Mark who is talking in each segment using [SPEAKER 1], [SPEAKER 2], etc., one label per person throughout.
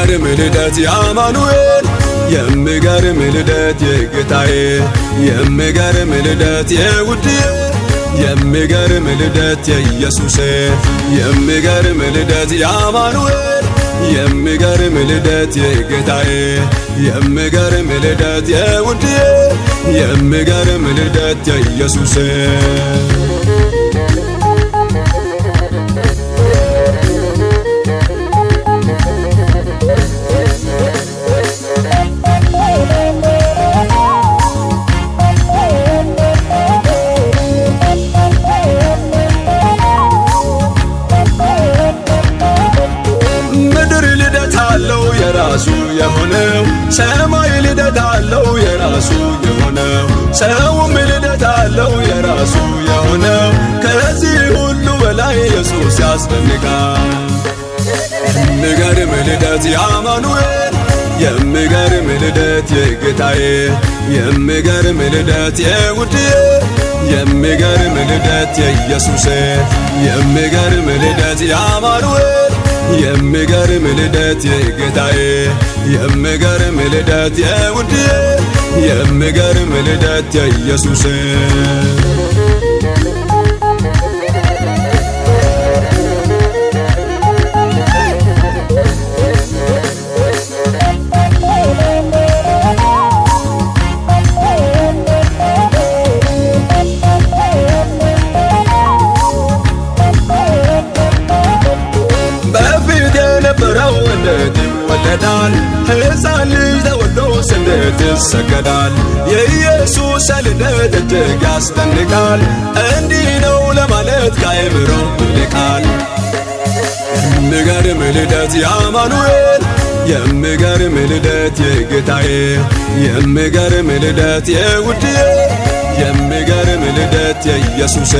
[SPEAKER 1] የሚገርም ልደት የአማኑኤል የሚገርም ልደት የጌታዬ የሚገርም ልደት የውድዬ የሚገርም ልደት የኢየሱሴ የሚገርም ልደት የአማኑኤል የሚገርም ልደት የጌታዬ የሚገርም ልደት የውድዬ የሚገርም ልደት የኢየሱሴ የራሱ የሆነው ሰማይ ልደት አለው የራሱ የሆነው ሰውም ልደት አለው የራሱ የሆነው ከዚህ ሁሉ በላይ ኢየሱስ ያስደንቃል። የሚገርም ልደት የአማኑኤል የሚገርም ልደት የጌታዬ የሚገርም ልደት የውድዬ የሚገርም ልደት የኢየሱሴ የሚገርም ልደት የአማኑኤል የሚገርም ልደት የጌታዬ የሚገርም ልደት የውድዬ የሚገርም ልደት የኢየሱሴ እንዴት ይወለዳል ሕፃን ልጅ ተወልዶ እንዴት ይሰገዳል የኢየሱስ ልደት እጅግ ያስደንቃል እንዲህ ነው ለማለት ከአእምሮ ይልቃል። የሚገርም ልደት የአማኑኤል የሚገርም ልደት የጌታዬ የሚገርም ልደት የውድዬ የሚገርም ልደት የኢየሱሴ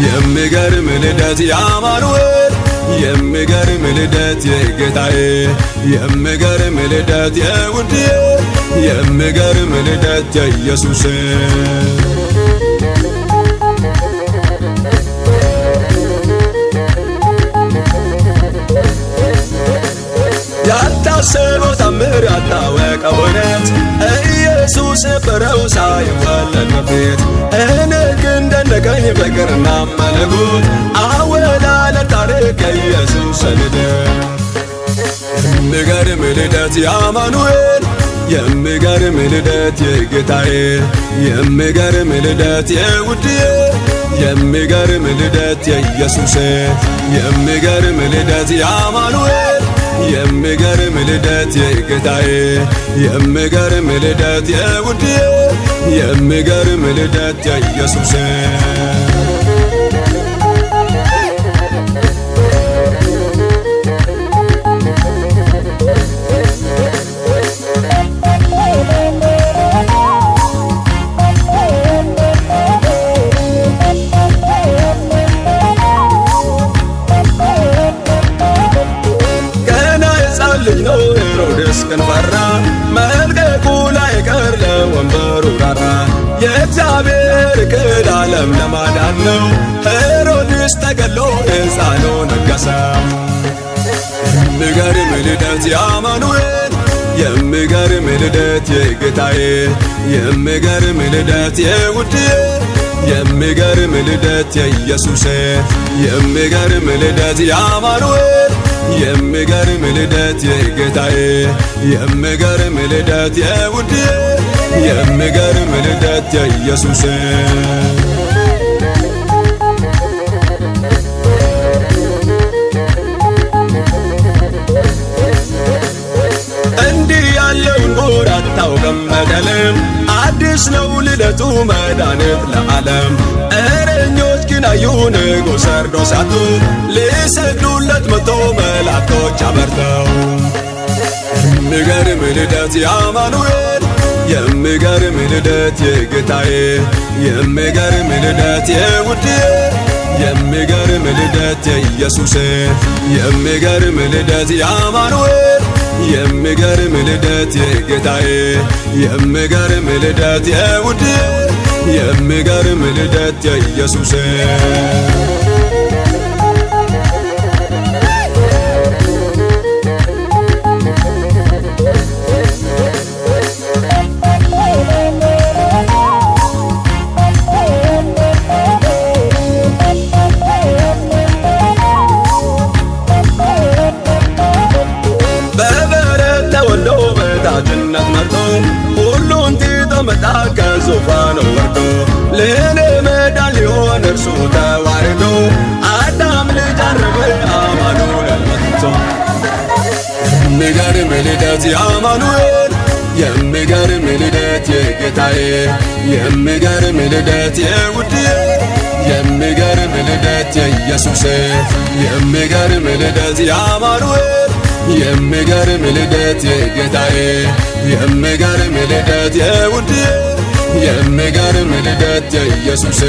[SPEAKER 1] የሚገርም ልደት የአማኑኤል የሚገርም ልደት የጌታዬ የሚገርም ልደት የውድዬ የሚገርም ልደት የኢየሱሴ ያልታሰበው ታምር ያልታወቀው እውነት ኢየሱስ ነበረው ሳይወለድ በፊት እኔ ግን ደነቀኝ ፍቅርና መለኮት አወላለድ ታሪክ የኢየሱስ ልደት የሚገርም ልደት የአማኑኤል የሚገርም ልደት የጌታዬ የሚገርም ልደት የውድዬ የሚገርም ልደት የኢየሱሴ የሚገርም ልደት የአማኑኤል የሚገርም ልደት የጌታዬ የሚገርም ልደት የውድዬ የሚገርም ልደት የኢየሱሴ ልጅ ነው ሄሮድስ ግን ፈራ መልቀቁ ላይቀር ለወንበሩ ራራ የእግዚአብሔር ዕቅድ ዓለም ለማዳን ነው ሄሮድስ ተገሎ ሕፃኑ ነገሰ። የሚገርም ልደት የአማኑኤል የሚገርም ልደት የጌታዬ የሚገርም ልደት የውድዬ የሚገርም ልደት የኢየሱሴ የሚገርም ልደት የአማኑኤል የሚገርም ልደት የጌታዬ የሚገርም ልደት የውድዬ የሚገርም ልደት የኢየሱሴ እንዲህ ያለውን ጉድ አታውቅም በደልም አዲስ ነው ልደቱ መድኃኒት ለዓለም እረኞች ግን አዩ ንጉሥ ሄሮድስ አጡ ሊሰግዱለት መጥቶ መላእክቶች አበርተው የሚገርም ልደት የአማኑኤል የሚገርም ልደት የጌታዬ የሚገርም ልደት የውድዬ የሚገርም ልደት የኢየሱሴ የሚገርም ልደት የአማኑኤል የሚገርም ልደት የጌታዬ የሚገርም ልደት የውድዬ የሚገርም ልደት የኢየሱሴ ለኔ መዳን ሊሆን እርሱ ተዋርዶ አዳም ልጅ አረበ አማኑኤል መጥቶ የሚገርም ልደት የአማኑኤል የሚገርም ልደት የጌታዬ የሚገርም ልደት የውድዬ የሚገርም ልደት የኢየሱስ የሚገርም ልደት የአማኑኤል የሚገርም ልደት የጌታዬ የሚገርም ልደት የውድዬ የሚገርም ልደት የኢየሱስ